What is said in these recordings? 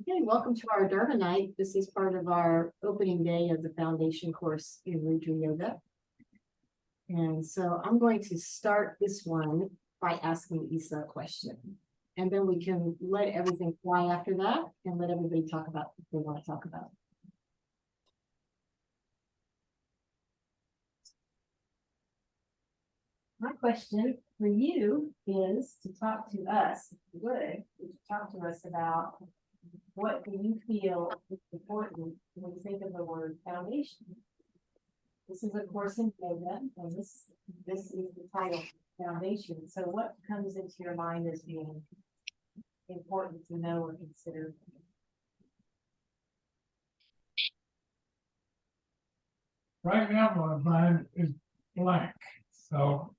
Okay, welcome to our Dharma night. This is part of our opening day of the foundation course in Mudra Yoga. And so I'm going to start this one by asking Isa a question. And then we can let everything fly after that and let everybody talk about what they want to talk about. My question for you is to talk to us, if you would talk to us about what do you feel is important when you think of the word foundation? This is a course in yoga, and this is the title, foundation. So what comes into your mind as being important to know or consider? Right now, my mind is blank. So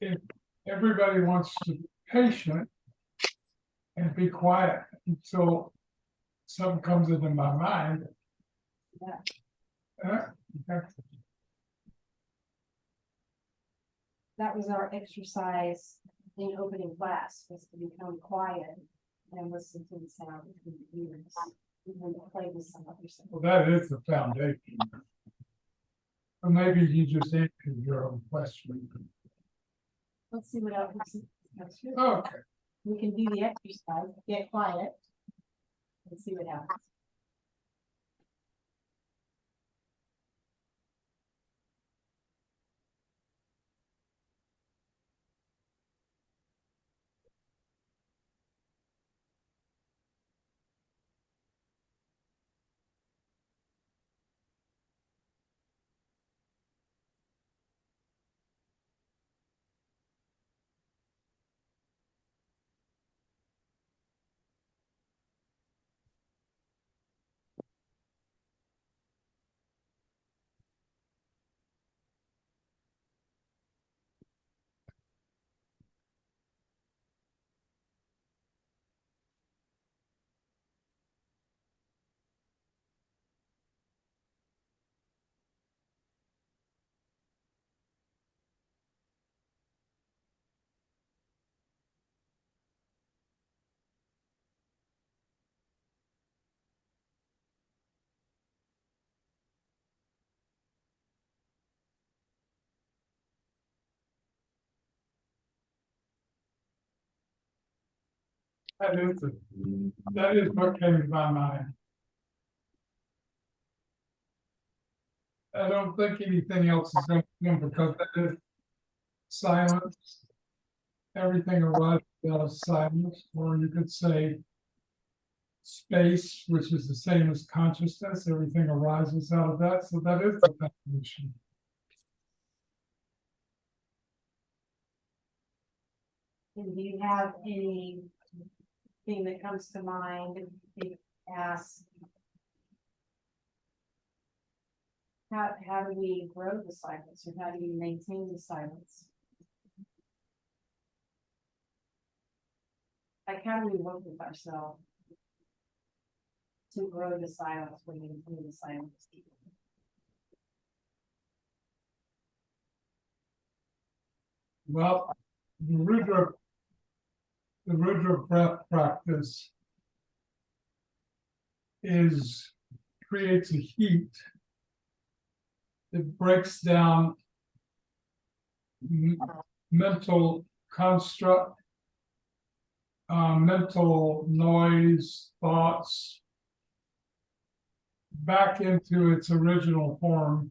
if everybody wants to be patient and be quiet until something comes into my mind. Yeah. That was our exercise in opening class, was to become quiet and listen to the sound of the ears. And play with some other sound. Well, that is the foundation. Or maybe you just answered your own question. Let's see what else. Okay. We can do the exercise, get quiet, and see what happens. That is what came to my mind. I don't think anything else is going to come because that is silence. Everything arises out of silence, or you could say space, which is the same as consciousness. Everything arises out of that. So that is the foundation. And do you have anything that comes to mind if ask how do we grow the silence, or how do you maintain the silence? Like, how do we work with ourselves to grow the silence when we maintain the silence? Well, the Rudra breath practice creates a heat. It breaks down mental construct, mental noise, thoughts, back into its original form,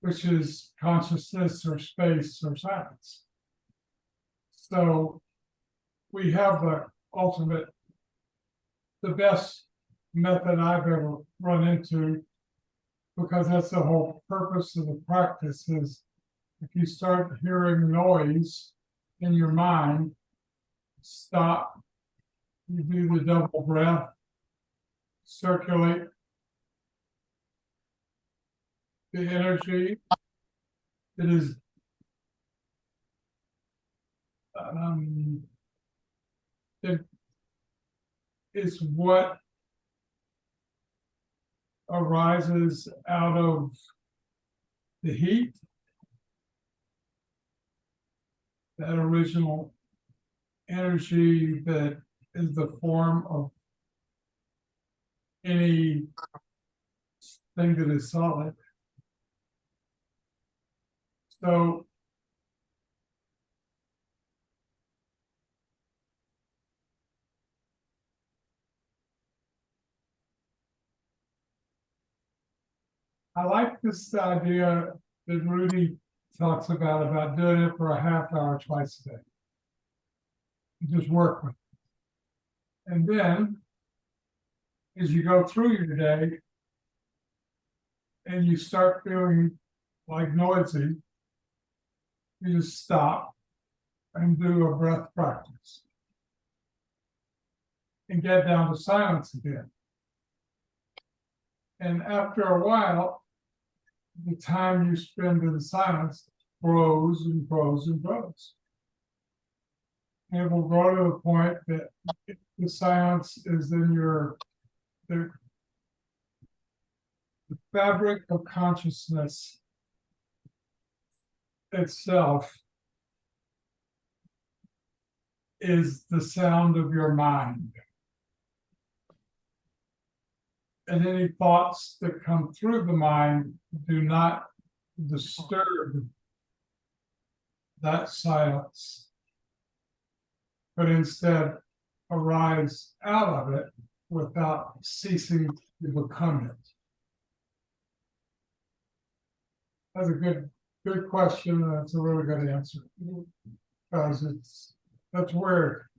which is consciousness or space or silence. So we have the best method I've ever run into, because that's the whole purpose of the practice. Is if you start hearing noise in your mind, stop, you do the double breath, circulate the energy that is it is what arises out of the heat, that original energy that is the form of any thing that is solid. So I like this idea that Rudy talks about doing it for a half hour twice a day. You just work with it. And then as you go through your day and you start feeling like noisy, you just stop and do a breath practice and get down to silence again. And after a while, the time you spend in silence grows and grows and grows. And it will grow to the point that the silence is in the fabric of consciousness itself is the sound of your mind. And any thoughts that come through the mind do not disturb that silence, but instead arise out of it without ceasing to become it. That's a good question. And that's a really good answer, because that's where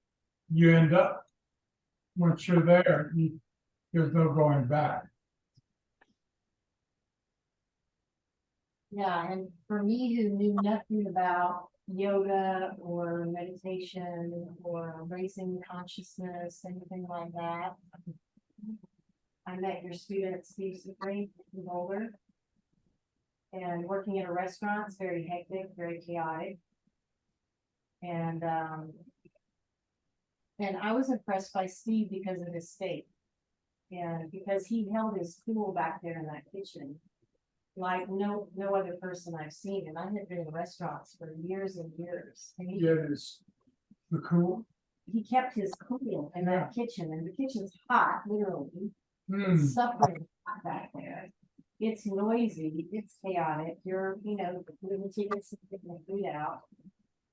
you end up. Once you're there, there's no going back. Yeah, and for me, who knew nothing about yoga or meditation or raising consciousness, anything like that, I met your student, Steve Supreme, in Boulder. And working at a restaurant is very hectic, very chaotic. And I was impressed by Steve because of his state. And because he held his cool back there in that kitchen, like no other person I've seen. And I had been in restaurants for years and years. And The cool. he kept his cool in that kitchen, and the kitchen's hot, literally. Mm. It's suffering hot back there. It's noisy, it's chaotic. You're, putting tickets and getting the food out.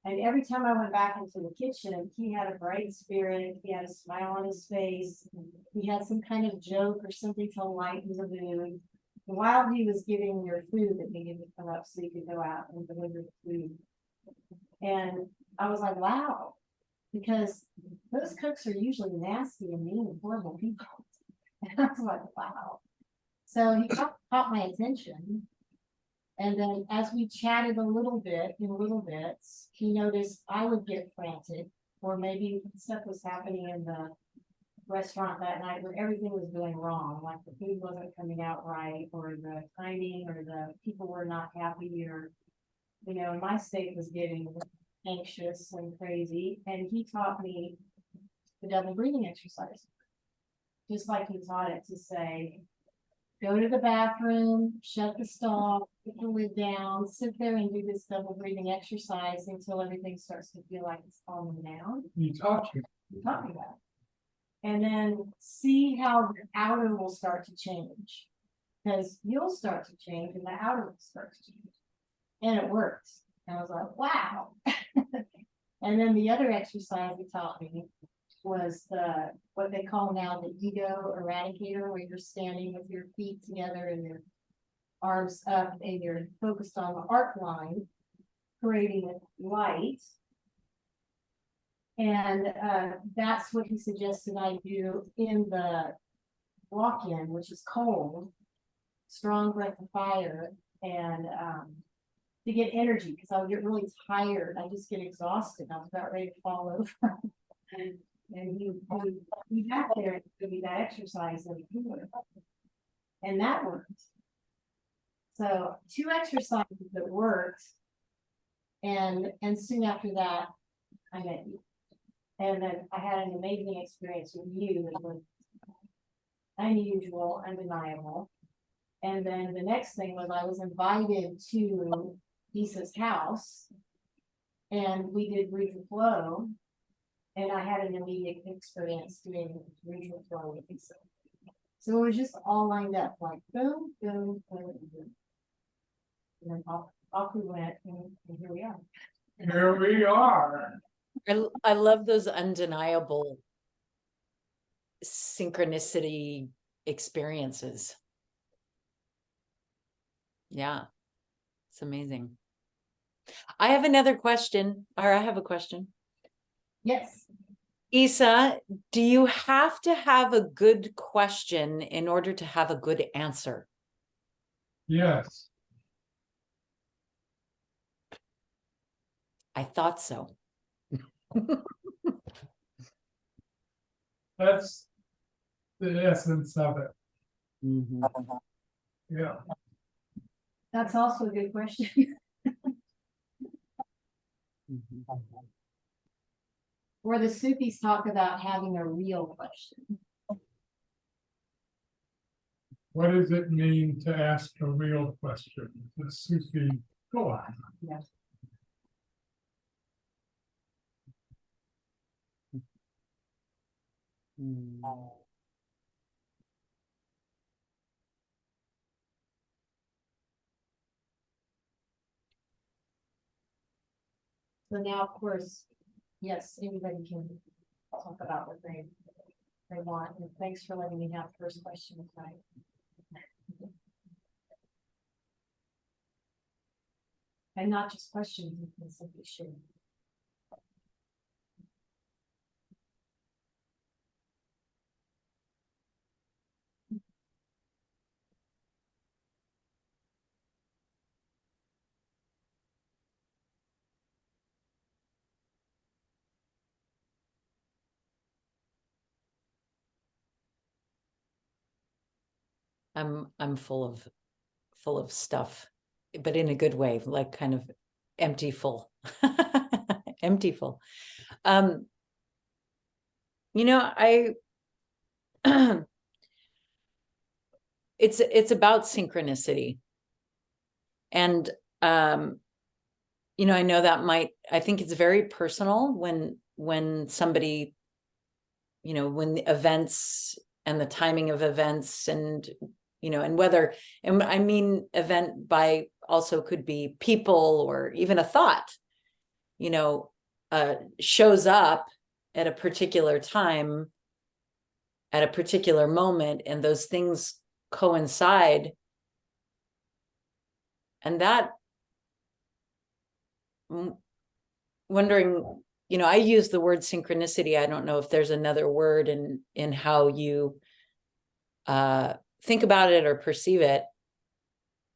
And every time I went back into the kitchen, he had a bright spirit. He had a smile on his face. He had some kind of joke or something to lighten the mood. And while he was giving your food, that needed to come up so you could go out and deliver the food. And I was like, wow, because those cooks are usually nasty and mean and horrible people. And I was like, wow. So he caught my attention. And then as we chatted a little bit, in little bits, he noticed I would get frantic, or maybe stuff was happening in the restaurant that night where everything was going wrong, like the food wasn't coming out right, or the timing, or the people were not happy, or, my state was getting anxious and crazy. And he taught me the double breathing exercise, just like he taught it to say, go to the bathroom, shut the stall, put the lid down, sit there and do this double breathing exercise until everything starts to feel like it's calming down. You taught you. You taught me that. And then see how the outer will start to change. Because you'll start to change and the outer will start to change. And it works. And I was like, wow. And then the other exercise he taught me was what they call now the ego eradicator, where you're standing with your feet together and your arms up and you're focused on the arc line, creating light. And that's what he suggested I do in the walk-in, which is cold, strong breath of fire, and to get energy, because I would get really tired. I just get exhausted. I was about ready to fall over. And he got there and give me that exercise and that worked. So 2 exercises that worked, and soon after that, I met you. And then I had an amazing experience with you. It was unusual, undeniable. And then the next thing was I was invited to Lisa's house, and we did Breathe and Flow. And I had an immediate experience doing regional throwing. So it was just all lined up, like boom, boom, boom, boom. And then off we went, and here we are. Here we are. I love those undeniable synchronicity experiences. Yeah, it's amazing. I have another question, or I have a question. Yes. Isa, do you have to have a good question in order to have a good answer? Yes. I thought so. That's the essence of it. Mhm. Yeah. That's also a good question. Mhm. Where the Sufis talk about having a real question. What does it mean to ask a real question? The Sufi, go on. Yes. Mm. So now, of course, yes, anybody can talk about what they want. And thanks for letting me have the first question tonight. And not just questions, you can simply share. I'm full of stuff, but in a good way, like kind of empty full. Empty full. You know, it's about synchronicity. And you know, I know that I think it's very personal when somebody, you know, when the events and the timing of events and, you know, and whether, and I mean, event by also could be people or even a thought, you know, shows up at a particular time, at a particular moment, and those things coincide. And that, wondering, you know, I use the word synchronicity. I don't know if there's another word in how you think about it or perceive it.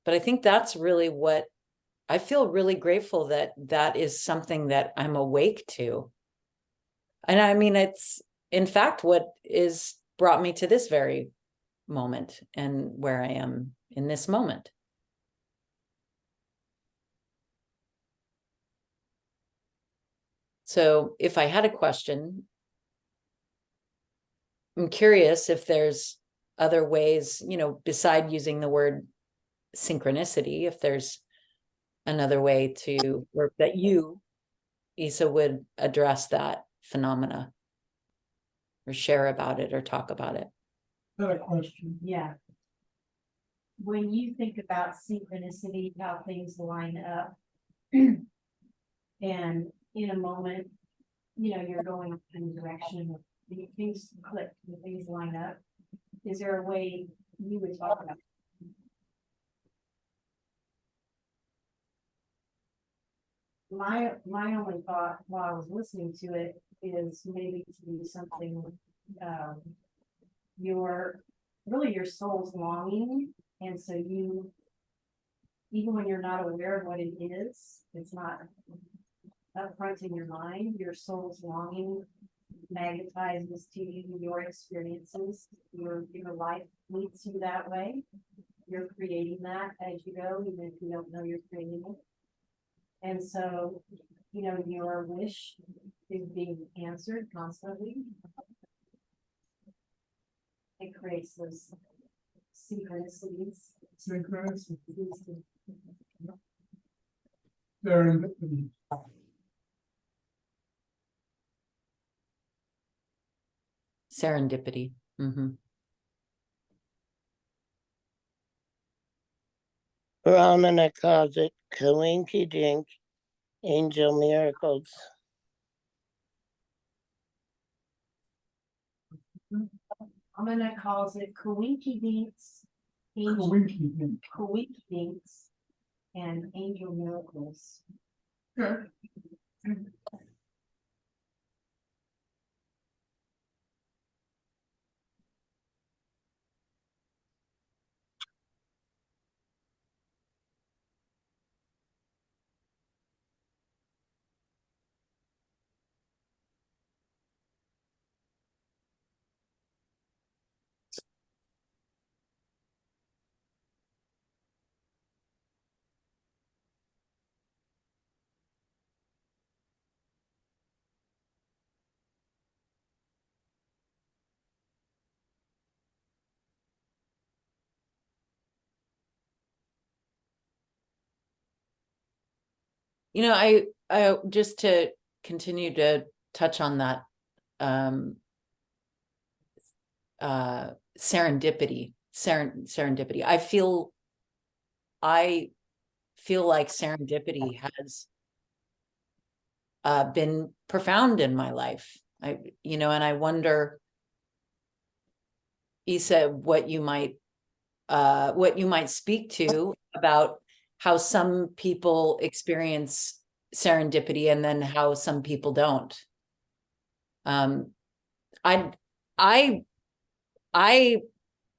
But I think that's really what I feel really grateful that is something that I'm awake to. And I mean, it's in fact what is brought me to this very moment and where I am in this moment. So if I had a question, I'm curious if there's other ways, you know, beside using the word synchronicity, if there's another way to, or that you, Isa, would address that phenomena or share about it or talk about it. Got a question. Yeah. When you think about synchronicity, how things line up, and in a moment, you know, you're going in a direction, things click, and things line up. Is there a way you would talk about? My only thought while I was listening to it is maybe to do something, your soul's longing, and so you, even when you're not aware of what it is, it's not upfront in your mind, your soul's longing magnetizes to you your experiences, your life leads you that way. You're creating that as you go, even if you don't know you're creating it. And so, you know, your wish is being answered constantly. It creates those synchronicities. Synchronicity. Serendipity. Serendipity. Mhm. Brahmana calls it Kalinki Dink, angel miracles. Amina calls it Kawinky Dinks, Angel Winky thing. Kawinky Dinks, and Angel Miracles. Okay. You know, I just to continue to touch on that serendipity. I feel like serendipity has been profound in my life. And I wonder, Isa, what you might speak to about how some people experience serendipity and then how some people don't. I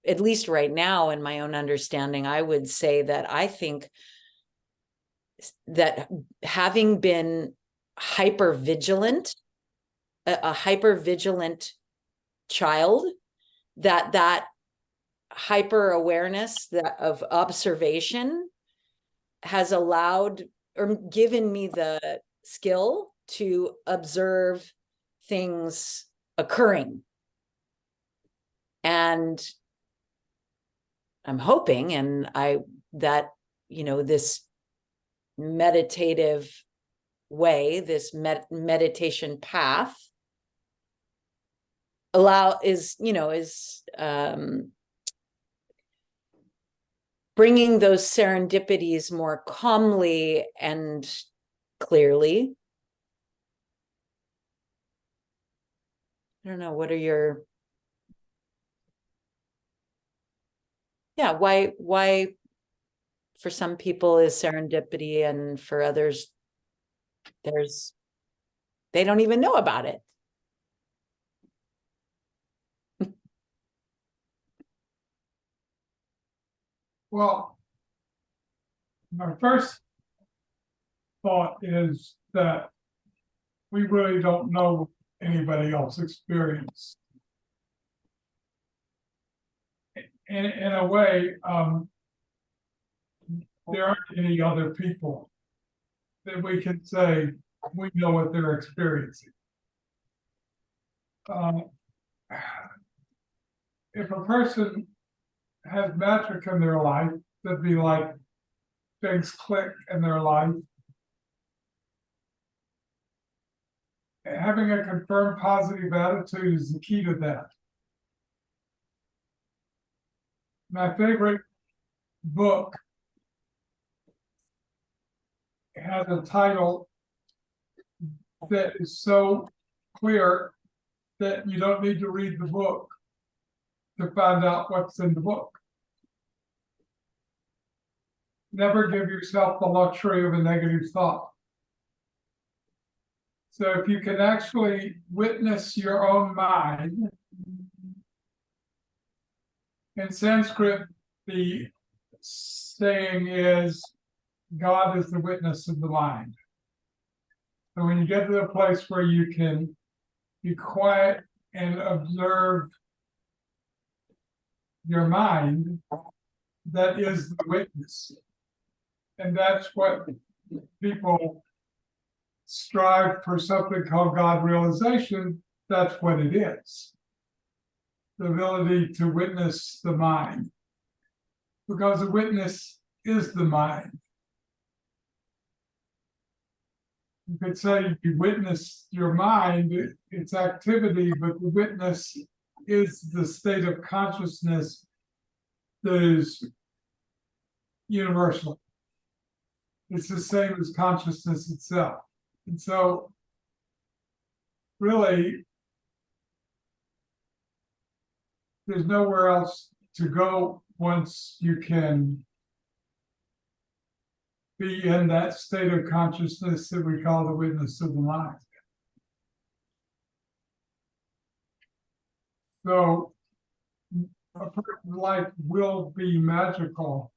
at least right now, in my own understanding, I would say that I think that having been hyper vigilant, a hyper vigilant child, that hyper awareness that of observation has allowed or given me the skill to observe things occurring. And I'm hoping that this meditative way, this meditation path is bringing those serendipities more calmly and clearly. I don't know, what are your, why for some people is serendipity and for others they don't even know about it. Well, my first thought is that we really don't know anybody else's experience. In a way, there aren't any other people that we can say we know what they're experiencing. If a person has magic in their life, that'd be like things click in their life. Having a confirmed positive attitude is the key to that. My favorite book has a title that is so clear that you don't need to read the book to find out what's in the book. Never give yourself the luxury of a negative thought. So if you can actually witness your own mind, in Sanskrit, the saying is, God is the witness of the mind. So when you get to the place where you can be quiet and observe your mind, that is the witness. And that's what people strive for, something called God realization. That's what it is. The ability to witness the mind. Because the witness is the mind. You could say you witness your mind, its activity, but the witness is the state of consciousness that is universal. It's the same as consciousness itself. And so, really, there's nowhere else to go once you can be in that state of consciousness that we call the witness of the mind. So a person's life will be magical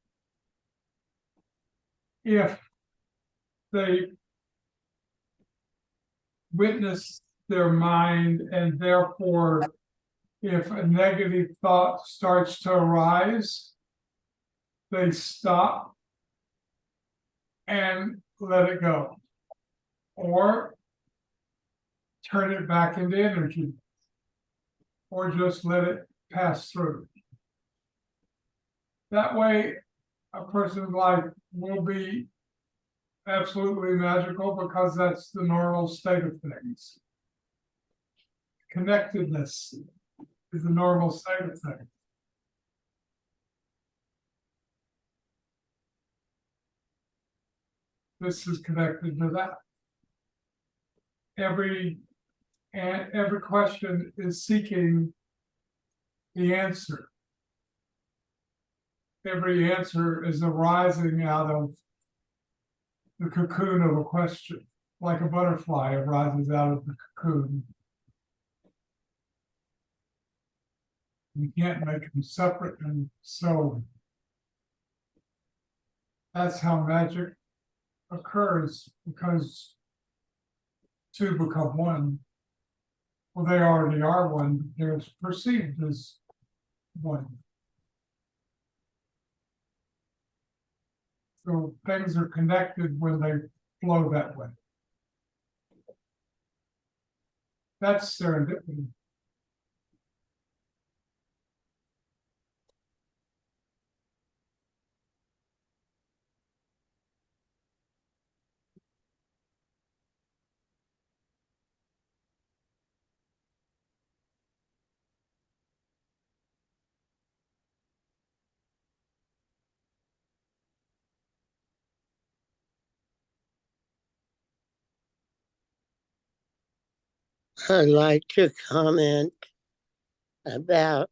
if they witness their mind, and therefore, if a negative thought starts to arise, they stop and let it go, or turn it back into energy, or just let it pass through. That way, a person's life will be absolutely magical, because that's the normal state of things. Connectedness is the normal state of things. This is connected to that. Every question is seeking the answer. Every answer is arising out of the cocoon of a question, like a butterfly arises out of the cocoon. You can't make them separate, and so that's how magic occurs, because two become one. Well, they already are one, they're perceived as one. So things are connected when they flow that way. That's serendipity. I'd like to comment about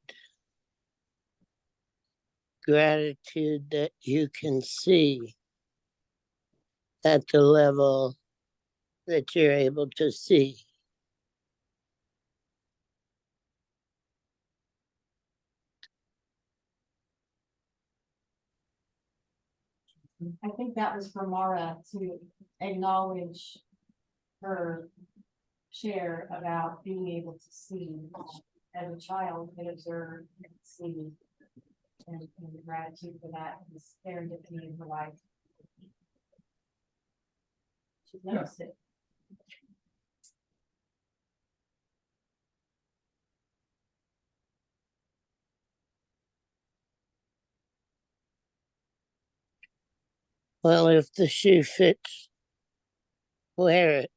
gratitude that you can see at the level that you're able to see. I think that was for Mara to acknowledge her share about being able to see as a child, and observe and see, and gratitude for that, and serendipity in her life. She noticed it. Well, if the shoe fits, wear it.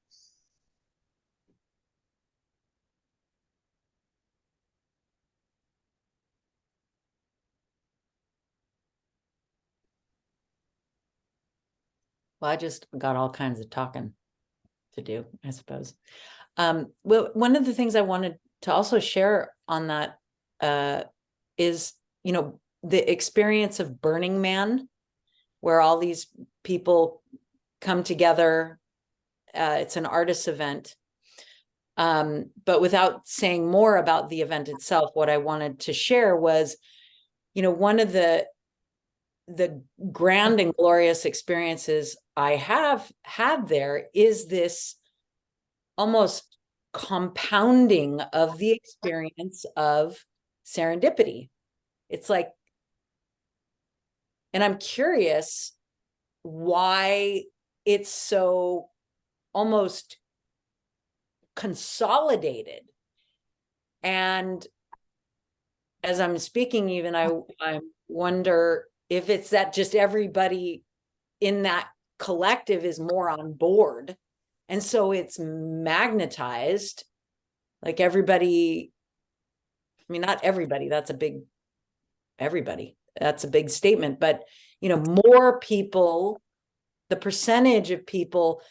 Well, I just got all kinds of talking to do, I suppose. Well, one of the things I wanted to also share on that is, you know, the experience of Burning Man, where all these people come together. It's an artist event. But without saying more about the event itself, what I wanted to share was, you know, one of the grand and glorious experiences I have had there is this almost compounding of the experience of serendipity. It's like, and I'm curious why it's so almost consolidated. And as I'm speaking, even I wonder if it's that just everybody in that collective is more on board. And so it's magnetized, like everybody I mean, not everybody, that's a big, everybody, that's a big statement, but, you know, more people, the percentage of people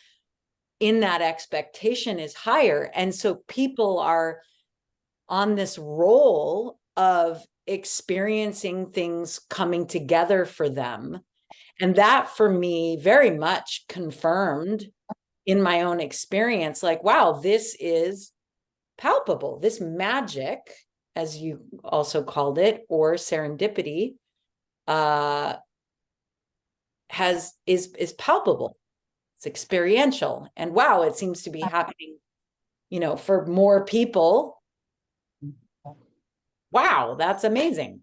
in that expectation is higher. And so people are on this role of experiencing things coming together for them. And that for me very much confirmed in my own experience, like, wow, this is palpable. This magic, as you also called it, or serendipity, is palpable. It's experiential. And wow, it seems to be happening, you know, for more people. Wow, that's amazing.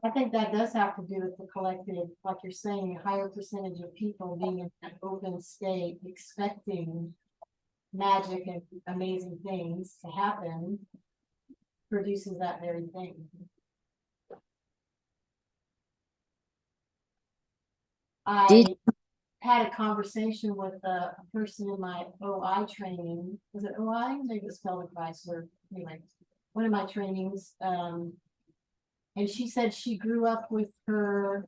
I think that does have to do with the collective, like you're saying, a higher percentage of people being in that open state, expecting magic and amazing things to happen, produces that very thing. I had a conversation with a person in my OI training. Was it OI? Maybe it was pelvic advice, or anyway, one of my trainings. And she said she grew up with her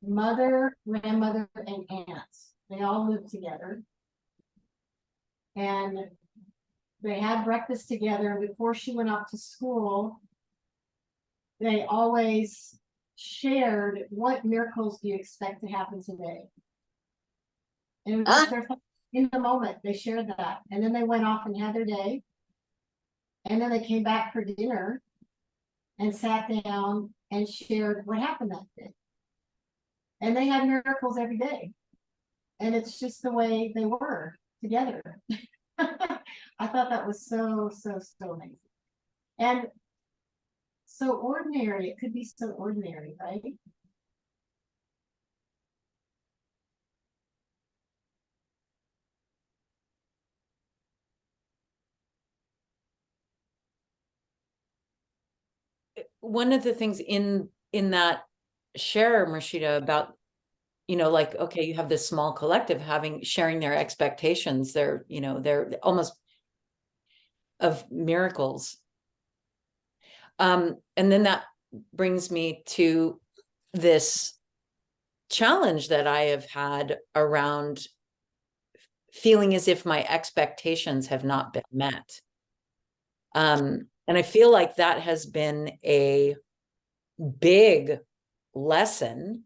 mother, grandmother, and aunts. They all lived together. And they had breakfast together. Before she went off to school, they always shared, what miracles do you expect to happen today? And it was their in the moment, they shared that. And then they went off and had their day. And then they came back for dinner and sat down and shared what happened that day. And they had miracles every day. And it's just the way they were together. I thought that was so amazing. And so ordinary, it could be so ordinary, right? One of the things in that share, Marshita, about, you know, like, okay, you have this small collective sharing their expectations, they're, you know, they're almost of miracles. And then that brings me to this challenge that I have had around feeling as if my expectations have not been met. And I feel like that has been a big lesson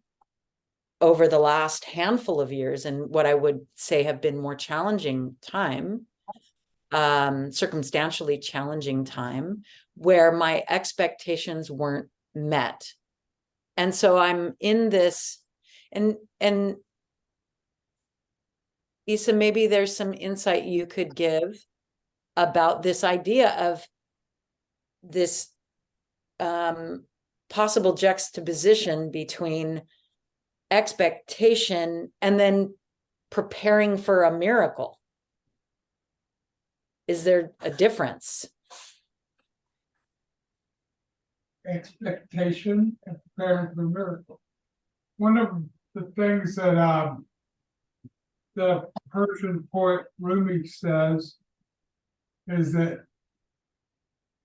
over the last handful of years, and what I would say have been more challenging time, circumstantially challenging time, where my expectations weren't met. And so I'm in this, and Isa, maybe there's some insight you could give about this idea of this possible juxtaposition between expectation and then preparing for a miracle. Is there a difference? Expectation and preparing for a miracle. One of the things that the Persian poet Rumi says is that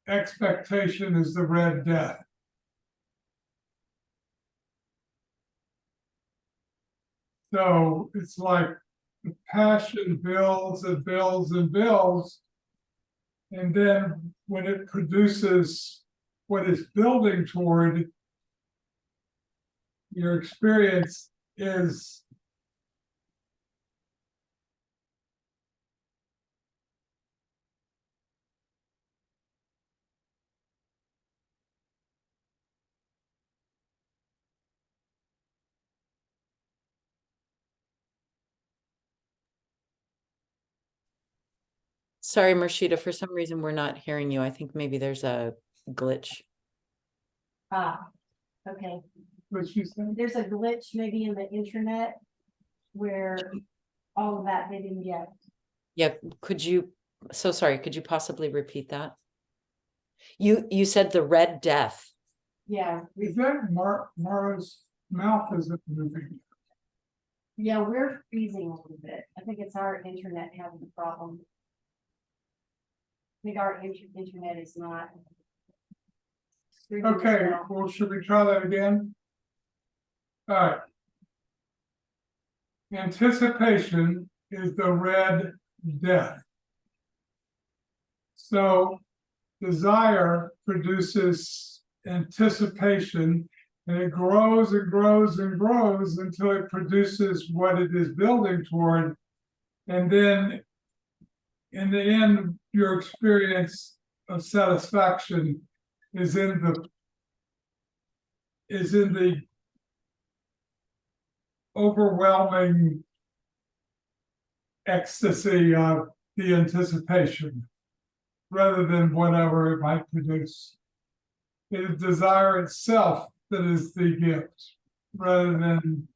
expectation is the Red Death. So it's like the passion builds and builds and builds. And then when it produces what it's building toward, your experience is Sorry, Marshita, for some reason we're not hearing you. I think maybe there's a glitch. Okay. what you said. There's a glitch maybe in the internet where all of that they didn't get. Yeah, could you, so sorry, could you possibly repeat that? You said the Red Death. Yeah. Is that Mara's mouth isn't moving? Yeah, we're freezing a little bit. I think it's our internet having the problem. I think our internet is not. streaming as Okay, well. well, should we try that again? All right. Anticipation is the red death. So desire produces anticipation, and it grows and grows and grows until it produces what it is building toward. And then in the end, your experience of satisfaction is in the overwhelming ecstasy of the anticipation rather than whatever it might produce. It is desire itself that is the gift rather than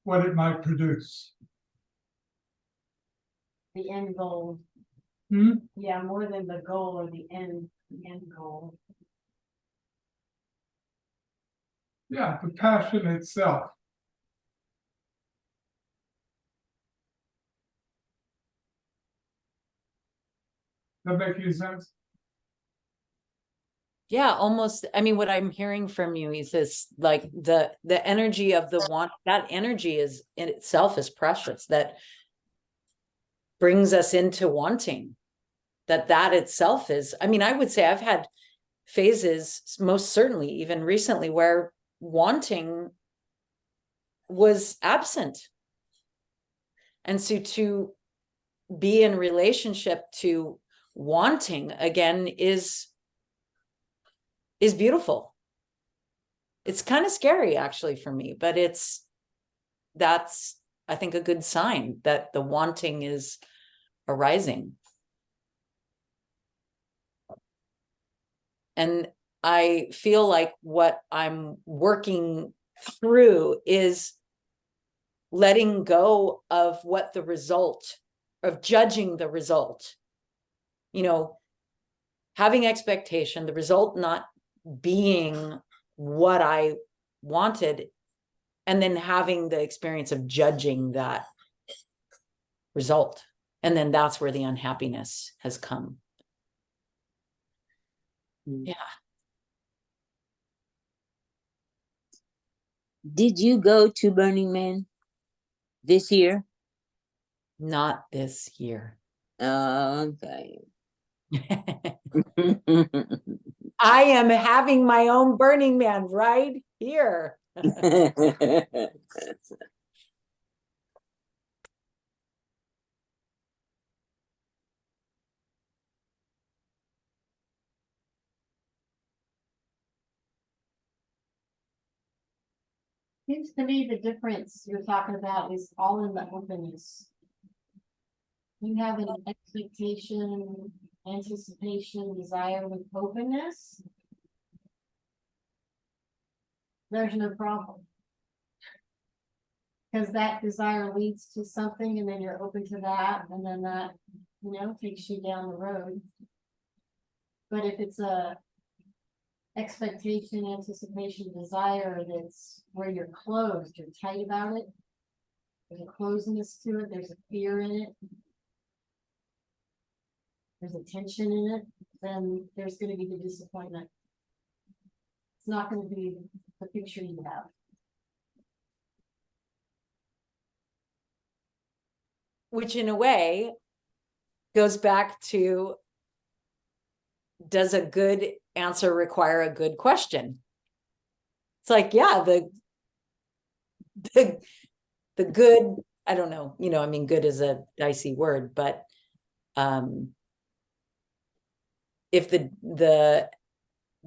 what it might produce. The end goal. Hmm? Yeah, more than the goal or the end goal. Yeah, the passion itself. That make any sense? Yeah, almost. I mean, what I'm hearing from you is this, like the energy of the want, that energy is in itself is precious. That brings us into wanting. That itself is, I mean, I would say I've had phases, most certainly even recently, where wanting was absent. And so to be in relationship to wanting again is beautiful. It's kind of scary actually for me, but that's I think a good sign that the wanting is arising. And I feel like what I'm working through is letting go of what the result of judging the result, having expectation, the result not being what I wanted, and then having the experience of judging that result. And then that's where the unhappiness has come. Yeah. Did you go to Burning Man this year? Not this year. Okay. I am having my own Burning Man right here. Seems to me the difference you're talking about is all in the openness. You have an expectation, anticipation, desire with openness. There's no problem. Because that desire leads to something and then you're open to that and then that, takes you down the road. But if it's a expectation, anticipation, desire, that's where you're closed, you're tight about it. There's a closeness to it, there's a fear in it. There's a tension in it, then there's gonna be the disappointment. It's not gonna be the picture you have. Which in a way goes back to, does a good answer require a good question? It's like, yeah, the good, I don't know, I mean, good is a dicey word, but if the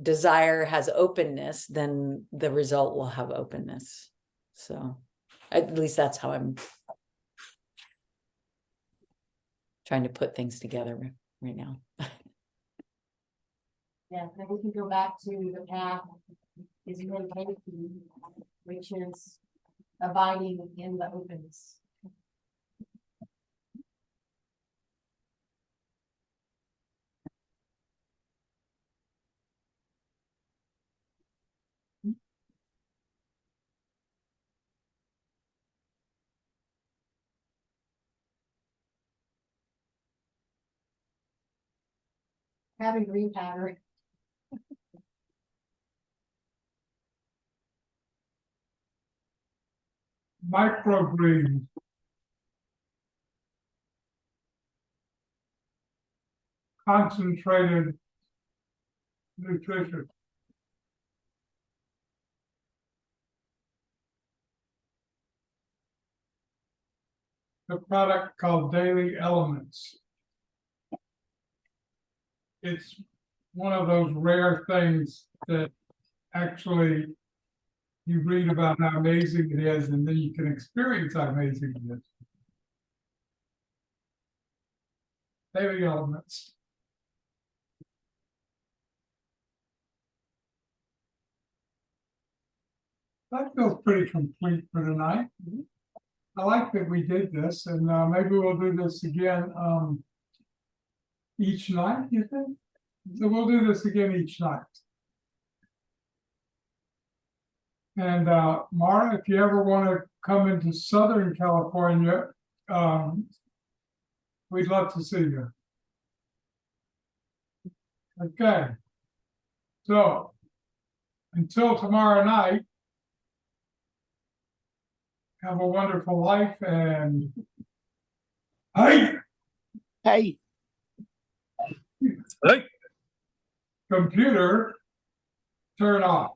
desire has openness, then the result will have openness. So at least that's how I'm trying to put things together right now. Yeah, then we can go back to the path is meditation, which is abiding in the openness. having green powder. Microgreens. Concentrated nutrition. The product called Daily Elements. It's one of those rare things that actually you read about how amazing it is, and then you can experience how amazing it is. Daily Elements. That feels pretty complete for tonight. I like that we did this, and maybe we'll do this again each night, you think? So we'll do this again each night. And Mara, if you ever want to come into Southern California, we'd love to see you. Okay. So until tomorrow night, have a wonderful life, and hey, Hey, computer, turn off.